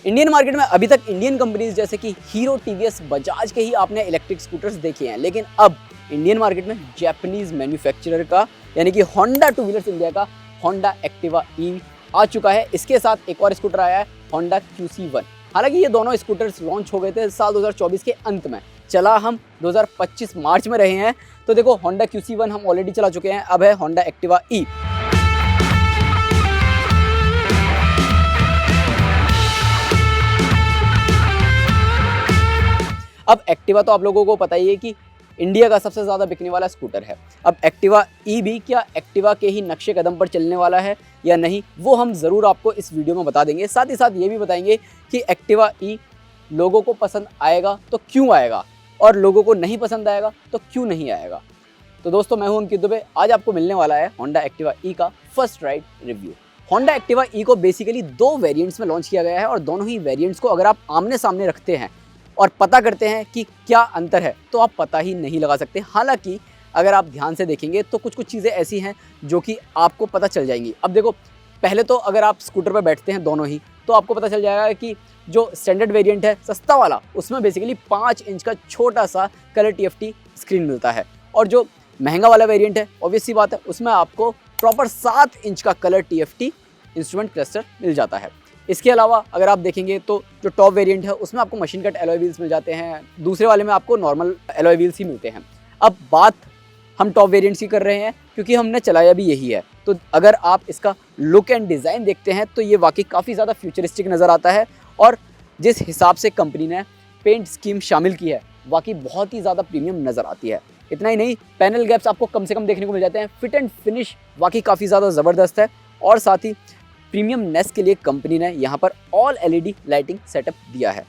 Indian market में अभी तक इंडियन कंपनीज जैसे कि हीरो, टीवीएस, बजाज के ही आपने इलेक्ट्रिक स्कूटर्स देखे हैं, लेकिन अब इंडियन मार्केट में जापानीज मैन्युफैक्चरर का यानी कि होंडा टू व्हीलर्स इंडिया का होंडा एक्टिवा ई आ चुका है। इसके साथ एक और स्कूटर आया है होंडा QC1। हालांकि ये दोनों स्कूटर्स लॉन्च हो गए थे साल 2024 के अंत में। चला हम 2025 मार्च में रहे हैं, तो देखो होंडा QC1 हम ऑलरेडी चला चुके हैं, अब है होंडा एक्टिवा ई। अब एक्टिवा तो आप लोगों को पता ही है कि इंडिया का सबसे ज़्यादा बिकने वाला स्कूटर है। अब एक्टिवा ई भी क्या एक्टिवा के ही नक्शे कदम पर चलने वाला है या नहीं, वो हम ज़रूर आपको इस वीडियो में बता देंगे। साथ ही साथ ये भी बताएंगे कि एक्टिवा ई लोगों को पसंद आएगा तो क्यों आएगा, और लोगों को नहीं पसंद आएगा तो क्यों नहीं आएगा। तो दोस्तों, मैं हूं अंकित दुबे। आज आपको मिलने वाला है होंडा एक्टिवा ई का first ride review. Honda Activa e को बेसिकली 2 वेरिएंट्स में लॉन्च किया गया है, और दोनों ही वेरिएंट्स को अगर आप आमने सामने रखते हैं और पता करते हैं कि क्या अंतर है, तो आप पता ही नहीं लगा सकते। हालांकि अगर आप ध्यान से देखेंगे तो कुछ कुछ चीज़ें ऐसी हैं जो कि आपको पता चल जाएंगी। अब देखो, पहले तो अगर आप स्कूटर पर बैठते हैं दोनों ही, तो आपको पता चल जाएगा कि जो स्टैंडर्ड वेरिएंट है सस्ता वाला, उसमें बेसिकली 5 इंच का छोटा सा कलर TFT स्क्रीन मिलता है, और जो महंगा वाला वेरिएंट है ऑब्वियस सी बात है उसमें आपको प्रॉपर 7 इंच का कलर TFT इंस्ट्रूमेंट क्लस्टर मिल जाता है। इसके अलावा अगर आप देखेंगे तो जो टॉप वेरिएंट है उसमें आपको मशीन कट एलॉय व्हील्स मिल जाते हैं, दूसरे वाले में आपको नॉर्मल एलॉय व्हील्स ही मिलते हैं। अब बात हम टॉप वेरिएंट्स की कर रहे हैं क्योंकि हमने चलाया भी यही है। तो अगर आप इसका लुक एंड डिज़ाइन देखते हैं तो ये वाकई काफ़ी ज़्यादा फ्यूचरिस्टिक नज़र आता है, और जिस हिसाब से कंपनी ने पेंट स्कीम शामिल की है वाकई बहुत ही ज़्यादा प्रीमियम नज़र आती है। इतना ही नहीं, पैनल गैप्स आपको कम से कम देखने को मिल जाते हैं। फिट एंड फिनिश वाकई काफ़ी ज़्यादा ज़बरदस्त है, और साथ ही प्रीमियमनेस के लिए कंपनी ने यहाँ पर ऑल LED लाइटिंग सेटअप दिया है।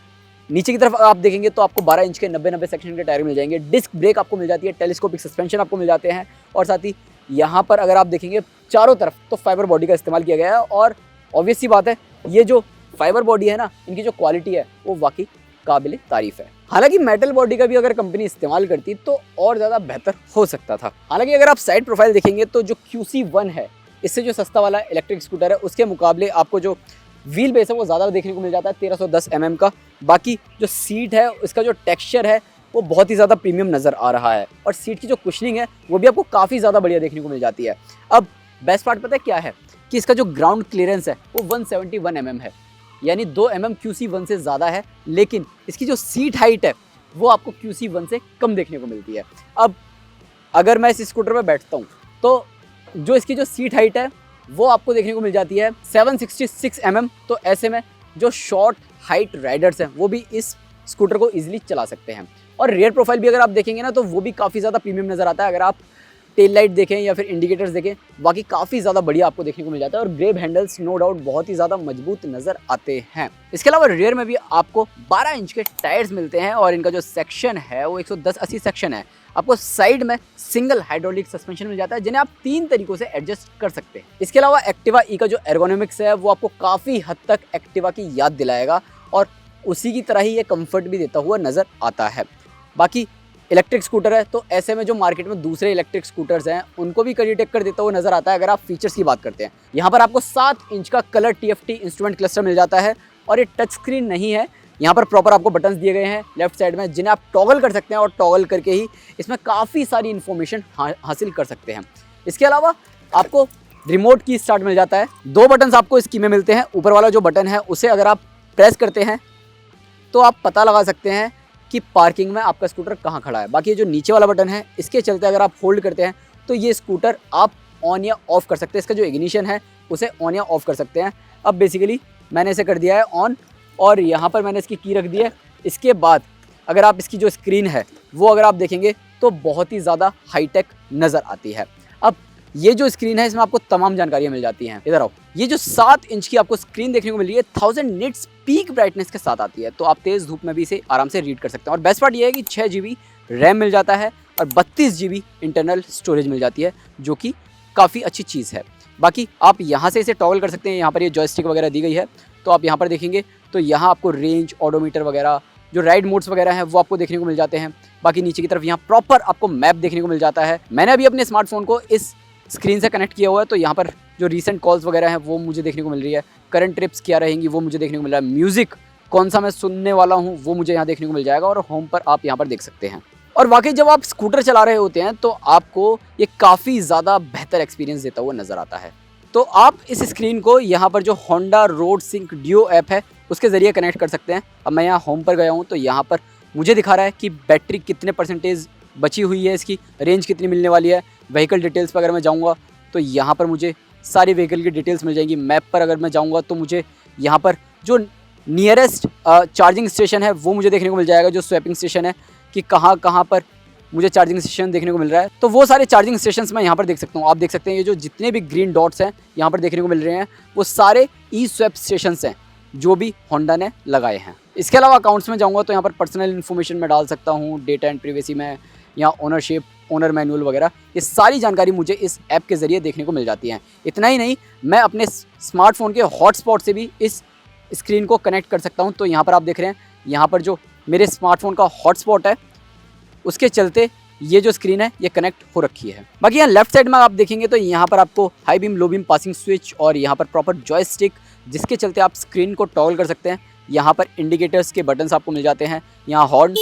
नीचे की तरफ आप देखेंगे तो आपको 12 इंच के 90-90 सेक्शन के टायर मिल जाएंगे। डिस्क ब्रेक आपको मिल जाती है, टेलीस्कोपिक सस्पेंशन आपको मिल जाते हैं, और साथ ही यहाँ पर अगर आप देखेंगे चारों तरफ तो फाइबर बॉडी का इस्तेमाल किया गया है। और ऑब्वियस सी बात है, ये जो फाइबर बॉडी है ना, इनकी जो क्वालिटी है वो वाकई काबिल तारीफ है। हालांकि मेटल बॉडी का भी अगर कंपनी इस्तेमाल करती तो और ज़्यादा बेहतर हो सकता था। हालांकि अगर आप साइड प्रोफाइल देखेंगे तो जो QC1 है, इससे जो सस्ता वाला इलेक्ट्रिक स्कूटर है, उसके मुकाबले आपको जो व्हील बेस है वो ज़्यादा देखने को मिल जाता है, 1310 mm का। बाकी जो सीट है इसका जो टेक्सचर है वो बहुत ही ज़्यादा प्रीमियम नज़र आ रहा है, और सीट की जो कुशनिंग है वो भी आपको काफ़ी ज़्यादा बढ़िया देखने को मिल जाती है। अब बेस्ट पार्ट पता है क्या है, कि इसका जो ग्राउंड क्लियरेंस है वो 171 mm है, यानी 2 mm QC1 से ज़्यादा है, लेकिन इसकी जो सीट हाइट है वो आपको QC1 से कम देखने को मिलती है। अब अगर मैं इस स्कूटर पर बैठता हूँ तो जो इसकी जो सीट हाइट है वो आपको देखने को मिल जाती है 766 mm। तो ऐसे में जो शॉर्ट हाइट राइडर्स हैं वो भी इस स्कूटर को इजीली चला सकते हैं। और रियर प्रोफाइल भी अगर आप देखेंगे ना तो वो भी काफ़ी ज़्यादा प्रीमियम नज़र आता है। अगर आप टेल लाइट देखें या फिर इंडिकेटर्स देखें, बाकी काफ़ी ज़्यादा बढ़िया आपको देखने को मिल जाता है, और ग्रेब हैंडल्स नो डाउट बहुत ही ज़्यादा मजबूत नज़र आते हैं। इसके अलावा रियर में भी आपको 12 इंच के टायर्स मिलते हैं, और इनका जो सेक्शन है वो 110/80 सेक्शन है। आपको साइड में सिंगल हाइड्रोलिक सस्पेंशन मिल जाता है, जिन्हें आप 3 तरीकों से एडजस्ट कर सकते हैं। इसके अलावा एक्टिवा ई का जो एर्गोनॉमिक्स है वो आपको काफ़ी हद तक एक्टिवा की याद दिलाएगा, और उसी की तरह ही ये कंफर्ट भी देता हुआ नज़र आता है। बाकी इलेक्ट्रिक स्कूटर है तो ऐसे में जो मार्केट में दूसरे इलेक्ट्रिक स्कूटर्स हैं उनको भी कड़ी टक्कर देता हुआ नज़र आता है। अगर आप फीचर्स की बात करते हैं, यहाँ पर आपको 7 इंच का कलर TFT इंस्ट्रूमेंट क्लस्टर मिल जाता है, और ये टच स्क्रीन नहीं है। यहाँ पर प्रॉपर आपको बटन्स दिए गए हैं लेफ्ट साइड में, जिन्हें आप टॉगल कर सकते हैं, और टॉगल करके ही इसमें काफ़ी सारी इन्फॉर्मेशन हासिल कर सकते हैं। इसके अलावा आपको रिमोट की स्टार्ट मिल जाता है। 2 बटन्स आपको इस की में मिलते हैं। ऊपर वाला जो बटन है उसे अगर आप प्रेस करते हैं तो आप पता लगा सकते हैं कि पार्किंग में आपका स्कूटर कहाँ खड़ा है। बाकी ये जो नीचे वाला बटन है, इसके चलते अगर आप होल्ड करते हैं तो ये स्कूटर आप ऑन या ऑफ़ कर सकते हैं। इसका जो इग्निशन है उसे ऑन या ऑफ़ कर सकते हैं। अब बेसिकली मैंने इसे कर दिया है ऑन, और यहाँ पर मैंने इसकी की रख दी है। इसके बाद अगर आप इसकी जो स्क्रीन है वो अगर आप देखेंगे तो बहुत ही ज़्यादा हाईटेक नज़र आती है। अब ये जो स्क्रीन है इसमें आपको तमाम जानकारियाँ मिल जाती हैं। इधर आओ, ये जो 7 इंच की आपको स्क्रीन देखने को मिल रही है 1000 निट्स पीक ब्राइटनेस के साथ आती है, तो आप तेज़ धूप में भी इसे आराम से रीड कर सकते हैं। और बेस्ट पार्ट ये है कि 6 GB रैम मिल जाता है, और 32 GB इंटरनल स्टोरेज मिल जाती है, जो कि काफ़ी अच्छी चीज़ है। बाकी आप यहाँ से इसे टॉगल कर सकते हैं। यहाँ पर ये जॉयस्टिक वगैरह दी गई है, तो आप यहाँ पर देखेंगे तो यहाँ आपको रेंज, ऑडोमीटर वगैरह, जो राइड मोड्स वगैरह हैं वो आपको देखने को मिल जाते हैं। बाकी नीचे की तरफ यहाँ प्रॉपर आपको मैप देखने को मिल जाता है। मैंने अभी अपने स्मार्टफोन को इस स्क्रीन से कनेक्ट किया हुआ है, तो यहाँ पर जो रीसेंट कॉल्स वगैरह हैं वो मुझे देखने को मिल रही है, करंट ट्रिप्स क्या रहेंगी वो मुझे देखने को मिल रहा है, म्यूज़िक कौन सा मैं सुनने वाला हूँ वो मुझे यहाँ देखने को मिल जाएगा, और होम पर आप यहाँ पर देख सकते हैं। और वाकई जब आप स्कूटर चला रहे होते हैं तो आपको ये काफ़ी ज़्यादा बेहतर एक्सपीरियंस देता हुआ नज़र आता है। तो आप इस स्क्रीन को यहाँ पर जो Honda Road Sync Duo app है उसके ज़रिए कनेक्ट कर सकते हैं। अब मैं यहाँ होम पर गया हूँ तो यहाँ पर मुझे दिखा रहा है कि बैटरी कितने परसेंटेज बची हुई है, इसकी रेंज कितनी मिलने वाली है। व्हीकल डिटेल्स पर अगर मैं जाऊँगा तो यहाँ पर मुझे सारी व्हीकल की डिटेल्स मिल जाएंगी। मैप पर अगर मैं जाऊँगा तो मुझे यहाँ पर जो नियरेस्ट चार्जिंग स्टेशन है वो मुझे देखने को मिल जाएगा, जो स्वैपिंग स्टेशन है कि कहाँ कहाँ पर मुझे चार्जिंग स्टेशन देखने को मिल रहा है। तो वो सारे चार्जिंग स्टेशंस मैं यहाँ पर देख सकता हूँ। आप देख सकते हैं ये जो जितने भी ग्रीन डॉट्स हैं यहाँ पर देखने को मिल रहे हैं वो सारे ई स्वैप स्टेशंस हैं जो भी होंडा ने लगाए हैं। इसके अलावा अकाउंट्स में जाऊँगा तो यहाँ पर पर्सनल इन्फॉर्मेशन में डाल सकता हूँ, डेटा एंड प्रिवेसी में, यहाँ ओनरशिप, ओनर मैनुअल वगैरह, ये सारी जानकारी मुझे इस ऐप के ज़रिए देखने को मिल जाती है। इतना ही नहीं, मैं अपने स्मार्टफोन के हॉटस्पॉट से भी इस स्क्रीन को कनेक्ट कर सकता हूँ। तो यहाँ पर आप देख रहे हैं, यहाँ पर जो मेरे स्मार्टफोन का हॉटस्पॉट है उसके चलते ये जो स्क्रीन है ये कनेक्ट हो रखी है। बाकी यहाँ लेफ्ट साइड में आप देखेंगे तो यहाँ पर आपको high beam, low beam, passing switch और यहाँ पर प्रॉपर जॉयस्टिक, जिसके चलते आप स्क्रीन को टॉगल कर सकते हैं। यहाँ पर इंडिकेटर्स के बटन्स आपको मिल जाते हैं, यहाँ हॉर्न,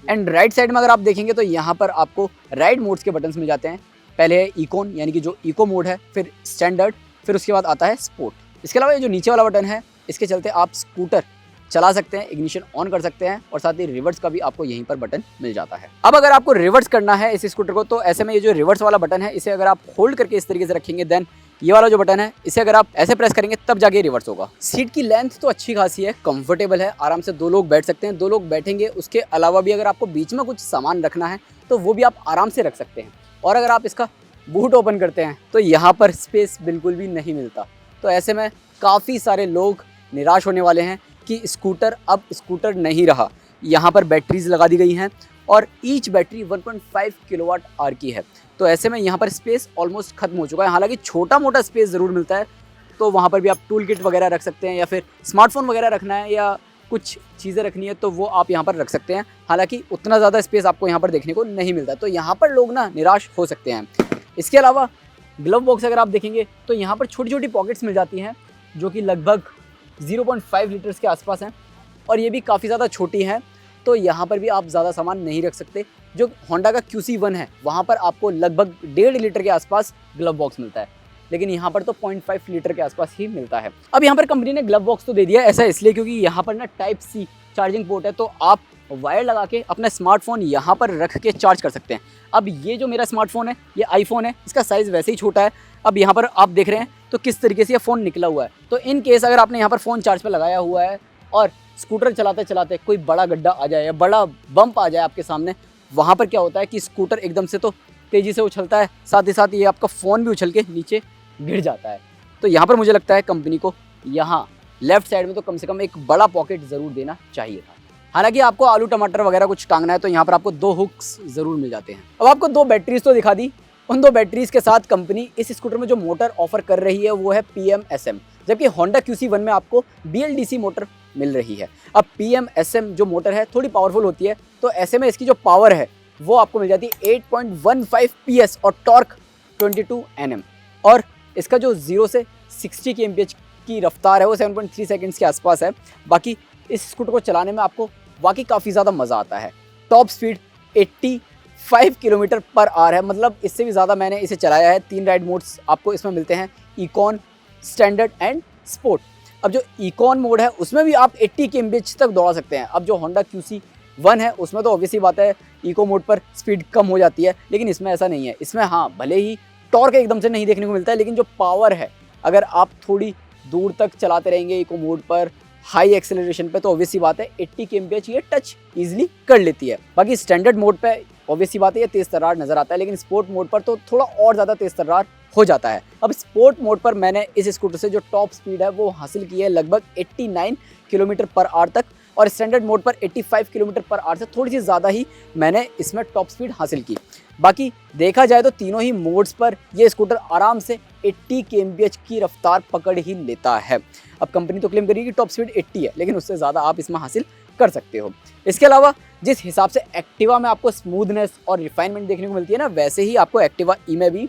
एंड राइट साइड में अगर आप देखेंगे तो यहाँ पर आपको राइड मोड्स के बटन्स मिल जाते हैं। पहले है इकोन यानी कि जो इको मोड है, फिर स्टैंडर्ड, फिर उसके बाद आता है स्पोर्ट। इसके अलावा ये जो नीचे वाला बटन है इसके चलते आप स्कूटर चला सकते हैं, इग्निशन ऑन कर सकते हैं, और साथ ही रिवर्स का भी आपको यहीं पर बटन मिल जाता है। अब अगर आपको रिवर्स करना है इस स्कूटर को तो ऐसे में ये जो रिवर्स वाला बटन है इसे अगर आप होल्ड करके इस तरीके से रखेंगे, देन ये वाला जो बटन है इसे अगर आप ऐसे प्रेस करेंगे तब जाके रिवर्स होगा। सीट की लेंथ तो अच्छी खासी है, कंफर्टेबल है, आराम से 2 लोग बैठ सकते हैं, 2 लोग बैठेंगे। उसके अलावा भी अगर आपको बीच में कुछ सामान रखना है तो वो भी आप आराम से रख सकते हैं। और अगर आप इसका बूट ओपन करते हैं तो यहाँ पर स्पेस बिल्कुल भी नहीं मिलता। तो ऐसे में काफ़ी सारे लोग निराश होने वाले हैं कि स्कूटर अब स्कूटर नहीं रहा। यहाँ पर बैटरीज लगा दी गई हैं और ईच बैटरी 1.5 किलोवाट आवर की है। तो ऐसे में यहाँ पर स्पेस ऑलमोस्ट खत्म हो चुका है। हालांकि छोटा मोटा स्पेस ज़रूर मिलता है, तो वहाँ पर भी आप टूल किट वगैरह रख सकते हैं, या फिर स्मार्टफोन वगैरह रखना है या कुछ चीज़ें रखनी है तो वो आप यहाँ पर रख सकते हैं। हालांकि उतना ज़्यादा स्पेस आपको यहाँ पर देखने को नहीं मिलता, तो यहाँ पर लोग ना निराश हो सकते हैं। इसके अलावा ग्लव बॉक्स अगर आप देखेंगे तो यहाँ पर छोटी छोटी पॉकेट्स मिल जाती हैं जो कि लगभग 0.5 लीटर्स के आसपास हैं, और ये भी काफ़ी ज़्यादा छोटी हैं। तो यहाँ पर भी आप ज़्यादा सामान नहीं रख सकते। जो होंडा का QC1 है वहाँ पर आपको लगभग 1.5 लीटर के आसपास ग्लव बॉक्स मिलता है, लेकिन यहाँ पर तो 0.5 लीटर के आसपास ही मिलता है। अब यहाँ पर कंपनी ने ग्लव बॉक्स तो दे दिया, ऐसा इसलिए क्योंकि यहाँ पर ना Type-C चार्जिंग पोर्ट है, तो आप वायर लगा के अपना स्मार्टफोन यहाँ पर रख के चार्ज कर सकते हैं। अब ये जो मेरा स्मार्टफोन है ये आईफोन है, इसका साइज़ वैसे ही छोटा है। अब यहाँ पर आप देख रहे हैं तो किस तरीके से ये फ़ोन निकला हुआ है। तो इन केस अगर आपने यहाँ पर फ़ोन चार्ज पर लगाया हुआ है और स्कूटर चलाते चलाते कोई बड़ा गड्ढा आ जाए या बड़ा बम्प आ जाए आपके सामने, वहाँ पर क्या होता है कि स्कूटर एकदम से तो तेज़ी से उछलता है, साथ ही साथ ये आपका फ़ोन भी उछल के नीचे गिर जाता है। तो यहाँ पर मुझे लगता है कंपनी को यहाँ लेफ़्ट साइड में तो कम से कम एक बड़ा पॉकेट ज़रूर देना चाहिए था। हालांकि आपको आलू टमाटर वगैरह कुछ टांगना है तो यहाँ पर आपको 2 हुक्स ज़रूर मिल जाते हैं। अब आपको 2 बैटरीज तो दिखा दी, उन 2 बैटरीज के साथ कंपनी इस स्कूटर में जो मोटर ऑफर कर रही है वो है PMSM, जबकि होंडा QC1 में आपको BLDC मोटर मिल रही है। अब PMSM जो मोटर है थोड़ी पावरफुल होती है, तो ऐसे में इसकी जो पावर है वो आपको मिल जाती है 8.15 PS और टॉर्क 22 Nm, और इसका जो 0 से 60 kmph की रफ्तार है वो 7.3 सेकेंड्स के आसपास है। बाकी इस स्कूटर को चलाने में आपको वाकई काफ़ी ज़्यादा मज़ा आता है। Top speed 85 kilometre per hour है, मतलब इससे भी ज़्यादा मैंने इसे चलाया है। 3 राइड मोड्स आपको इसमें मिलते हैं, इकॉन, स्टैंडर्ड एंड स्पोर्ट। अब जो इकॉन मोड है उसमें भी आप 80 kmph तक दौड़ा सकते हैं। अब जो होंडा QC1 है उसमें तो ऑब्वियसली बात है इको मोड पर स्पीड कम हो जाती है, लेकिन इसमें ऐसा नहीं है। इसमें हाँ भले ही टॉर्क एकदम से नहीं देखने को मिलता है, लेकिन जो पावर है अगर आप थोड़ी दूर तक चलाते रहेंगे इको मोड पर हाई एक्सेलरेशन पे तो ऑब्वियसली बात है 80 kmph ये टच ईजिली कर लेती है। बाकी स्टैंडर्ड मोड पे ऑब्वियसली बात है ये तेज़ तर्रार नज़र आता है, लेकिन स्पोर्ट मोड पर तो थोड़ा और ज़्यादा तेज़ तर्रार हो जाता है। अब स्पोर्ट मोड पर मैंने इस स्कूटर से जो टॉप स्पीड है वो हासिल की है लगभग 89 किलोमीटर पर आवर तक, और स्टैंडर्ड मोड पर 85 किलोमीटर पर आवर से थोड़ी सी ज़्यादा ही मैंने इसमें टॉप स्पीड हासिल की। बाकी देखा जाए तो तीनों ही मोड्स पर ये स्कूटर आराम से 80 kmph की रफ्तार पकड़ ही लेता है। अब कंपनी तो क्लेम करेगी कि टॉप स्पीड 80 है, लेकिन उससे ज़्यादा आप इसमें हासिल कर सकते हो। इसके अलावा जिस हिसाब से एक्टिवा में आपको स्मूथनेस और रिफाइनमेंट देखने को मिलती है ना, वैसे ही आपको एक्टिवा ई में भी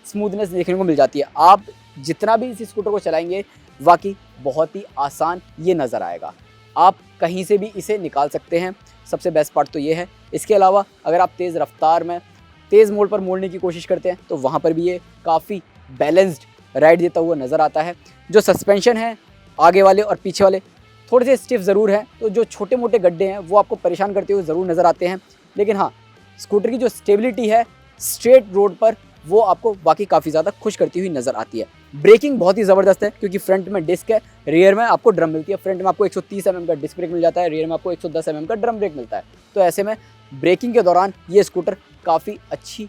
स्मूथनेस देखने को मिल जाती है। आप जितना भी इस स्कूटर को चलाएंगे वाकई बहुत ही आसान ये नज़र आएगा। आप कहीं से भी इसे निकाल सकते हैं, सबसे बेस्ट पार्ट तो ये है। इसके अलावा अगर आप तेज़ रफ्तार में तेज़ मोड़ पर मोड़ने की कोशिश करते हैं तो वहाँ पर भी ये काफ़ी बैलेंस्ड राइड देता हुआ नज़र आता है। जो सस्पेंशन है आगे वाले और पीछे वाले थोड़े से स्टिफ ज़रूर हैं, तो जो छोटे मोटे गड्ढे हैं वो आपको परेशान करते हुए ज़रूर नज़र आते हैं, लेकिन हाँ, स्कूटर की जो स्टेबिलिटी है स्ट्रेट रोड पर वो आपको बाकी काफ़ी ज़्यादा खुश करती हुई नज़र आती है। ब्रेकिंग बहुत ही ज़बरदस्त है क्योंकि फ्रंट में डिस्क है, रियर में आपको ड्रम मिलती है। फ्रंट में आपको 130 mm का डिस्क ब्रेक मिल जाता है, रियर में आपको 110 mm का ड्रम ब्रेक मिलता है। तो ऐसे में ब्रेकिंग के दौरान ये स्कूटर काफ़ी अच्छी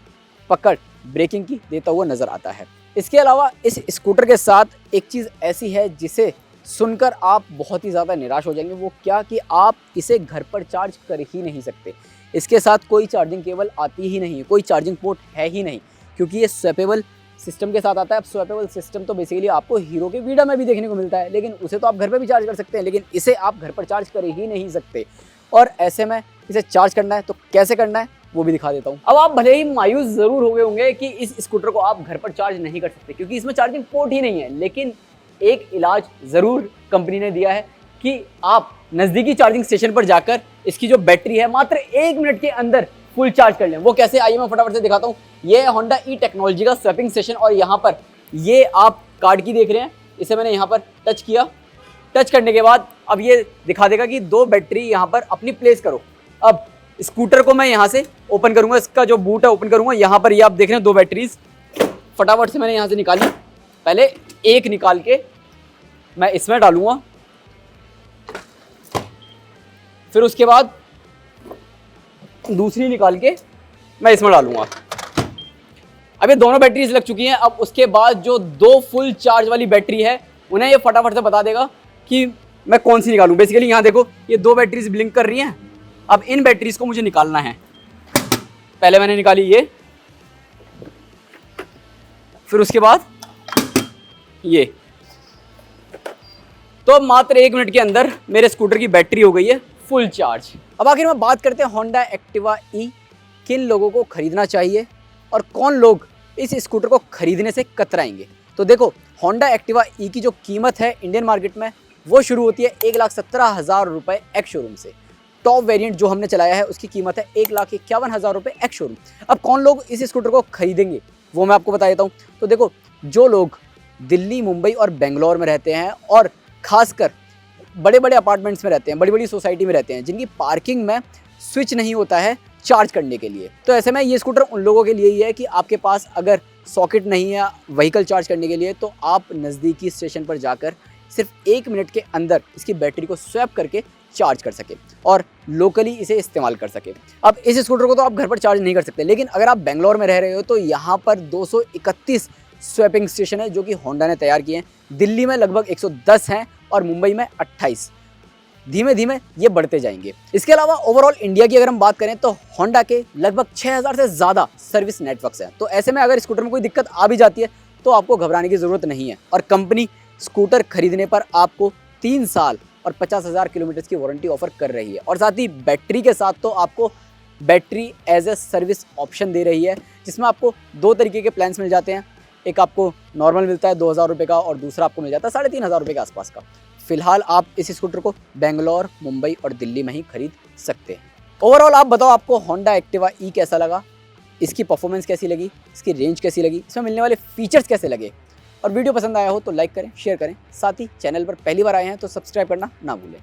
पकड़ ब्रेकिंग की देता हुआ नज़र आता है। इसके अलावा इस स्कूटर के साथ एक चीज़ ऐसी है जिसे सुनकर आप बहुत ही ज़्यादा निराश हो जाएंगे, वो क्या कि आप इसे घर पर चार्ज कर ही नहीं सकते। इसके साथ कोई चार्जिंग केबल आती ही नहीं है, कोई चार्जिंग पोर्ट है ही नहीं, क्योंकि ये स्वैपेबल सिस्टम के साथ आता है। अब स्वैपेबल सिस्टम तो बेसिकली आपको हीरो के वीडा में भी देखने को मिलता है, लेकिन उसे तो आप घर पे भी चार्ज कर सकते हैं, लेकिन इसे आप घर पर चार्ज कर ही नहीं सकते। और ऐसे में इसे चार्ज करना है तो कैसे करना है वो भी दिखा देता हूँ। अब आप भले ही मायूस ज़रूर हो गए होंगे कि इस स्कूटर को आप घर पर चार्ज नहीं कर सकते क्योंकि इसमें चार्जिंग पोर्ट ही नहीं है, लेकिन एक इलाज ज़रूर कंपनी ने दिया है कि आप नज़दीकी चार्जिंग स्टेशन पर जाकर इसकी जो बैटरी है मात्र 1 मिनट के अंदर फुल चार्ज कर लें। वो कैसे, आइए मैं फटाफट से दिखाता हूँ। ये है होंडा ई टेक्नोलॉजी का स्वैपिंग स्टेशन और यहाँ पर ये आप कार्ड की देख रहे हैं, इसे मैंने यहाँ पर टच किया। टच करने के बाद अब ये दिखा देगा कि 2 बैटरी यहाँ पर अपनी प्लेस करो। अब स्कूटर को मैं यहाँ से ओपन करूँगा, इसका जो बूट है ओपन करूँगा। यहाँ पर ये आप देख रहे हैं 2 बैटरीज फटाफट से मैंने यहाँ से निकाली। पहले एक निकाल के मैं इसमें डालूंगा, फिर उसके बाद दूसरी निकाल के मैं इसमें डालूंगा। अब ये दोनों बैटरीज लग चुकी हैं। अब उसके बाद जो 2 फुल चार्ज वाली बैटरी है उन्हें ये फटाफट से बता देगा कि मैं कौन सी निकालूं। बेसिकली यहाँ देखो ये 2 बैटरीज ब्लिंक कर रही हैं। अब इन बैटरीज को मुझे निकालना है। पहले मैंने निकाली ये, फिर उसके बाद ये। तो अब मात्र 1 मिनट के अंदर मेरे स्कूटर की बैटरी हो गई है फुल चार्ज। अब आखिर में बात करते हैं होंडा एक्टिवा ई किन लोगों को खरीदना चाहिए और कौन लोग इस स्कूटर को खरीदने से कतराएंगे। तो देखो, होंडा एक्टिवा ई की जो कीमत है इंडियन मार्केट में वो शुरू होती है 1,17,000 रुपये एक्स शोरूम से। टॉप वेरिएंट जो हमने चलाया है उसकी कीमत है 1,51,000 रुपये एक्स शोरूम। अब कौन लोग इस स्कूटर को खरीदेंगे वो मैं आपको बता देता हूँ। तो देखो, जो लोग दिल्ली, मुंबई और बेंगलोर में रहते हैं और ख़ासकर बड़े बड़े अपार्टमेंट्स में रहते हैं, बड़ी बड़ी सोसाइटी में रहते हैं, जिनकी पार्किंग में स्विच नहीं होता है चार्ज करने के लिए, तो ऐसे में ये स्कूटर उन लोगों के लिए ही है कि आपके पास अगर सॉकेट नहीं है व्हीकल चार्ज करने के लिए तो आप नज़दीकी स्टेशन पर जाकर सिर्फ 1 मिनट के अंदर इसकी बैटरी को स्वैप करके चार्ज कर सके और लोकली इसे इस्तेमाल कर सके। अब इस स्कूटर को तो आप घर पर चार्ज नहीं कर सकते, लेकिन अगर आप बेंगलोर में रह रहे हो तो यहाँ पर 231 स्वैपिंग स्टेशन है जो कि होंडा ने तैयार किए हैं। दिल्ली में लगभग 110 हैं और मुंबई में 28। धीमे धीमे ये बढ़ते जाएंगे। इसके अलावा ओवरऑल इंडिया की अगर हम बात करें तो होंडा के लगभग 6000 से ज़्यादा सर्विस नेटवर्क्स हैं। तो ऐसे में अगर स्कूटर में कोई दिक्कत आ भी जाती है तो आपको घबराने की ज़रूरत नहीं है और कंपनी स्कूटर खरीदने पर आपको 3 साल और 50,000 किलोमीटर की वारंटी ऑफर कर रही है और साथ ही बैटरी के साथ तो आपको battery as a service option दे रही है, जिसमें आपको 2 तरीके के प्लान्स मिल जाते हैं। एक आपको नॉर्मल मिलता है 2,000 रुपये का और दूसरा आपको मिल जाता है 3,500 रुपये के आसपास का। फिलहाल आप इस स्कूटर को बेंगलोर, मुंबई और दिल्ली में ही खरीद सकते हैं। ओवरऑल आप बताओ आपको होंडा एक्टिवा ई कैसा लगा, इसकी परफॉर्मेंस कैसी लगी, इसकी रेंज कैसी लगी, इसमें मिलने वाले फीचर्स कैसे लगे। और वीडियो पसंद आया हो तो लाइक करें, शेयर करें, साथ ही चैनल पर पहली बार आए हैं तो सब्सक्राइब करना ना भूलें।